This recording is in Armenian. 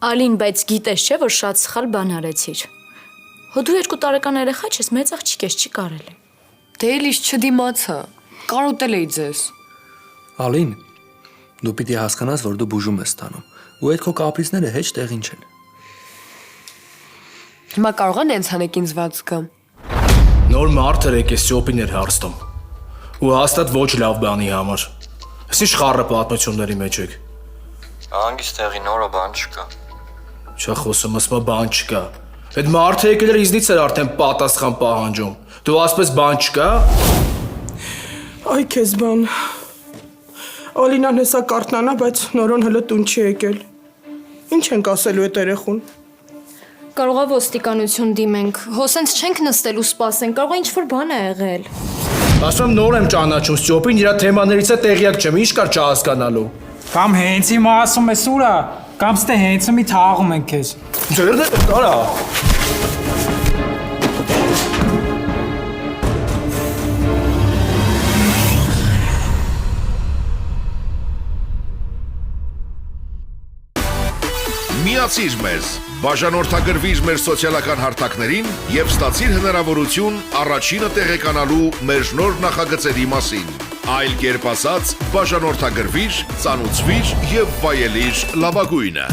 Ալին, բայց գիտես չէ, որ շատ սխալ բան արեցիր։ Հո դու 2 տարեկան երեխա ես, մեծ աղջիկ ես, չի կարելի։ Դե էլիս չդիմացա, կարոտել էի ձեզ։ Ալին, դու պիտի հասկանաս, որ դու բուժում ես ստանում, ու այդ քո կապրիզները հեչ տեղին չեն։ Հիմա կարող են հենց հանեք ինձ վաց գամ։ Նոր մարդ էր եկես ճոպին էր հարստում։ Ու հաստատ ոչ լավ բանի համար։ Ինչ խառը պատմությունների մեջ եք։ Անգիստ տեղի նորը բան չկա։ Չէ խոսում ասма բան չկա։ Այդ մարդը եկել էր իզնից էր արդեն պատասխան պահանջում։ Դու ասպես բան չկա։ Այ քեզ բան։ Ալինան հեսա կարտնանա, բայց նորոն հլը տուն չի եկել։ Ինչ ենք ասելու այդ երեխուն։ Կարողա ոստիկանություն դիմենք, հոսենց չենք նստելու սպասենք, կարող է ինչ-որ բան է եղել։ Ասում նոր եմ ճանաչում, Ստյոպին իր թեմաներից է տեղյակ չեմ, ինչ կար չհասկանալու։ Կամ հենց հիմա ասում ես ուրա, կամ ստե հենց մի թաղում ենք քեզ։ Ձեր դարա։ Միացիր մեզ, բաժանորդագրվիր մեր սոցիալական հարթակներին և ստացիր հնարավորություն առաջինը տեղեկանալու մեր նոր նախագծերի մասին։ Այլ կերպ ասած, բաժանորդագրվիր, ծանուցվիր և վայելիր լավագույնը։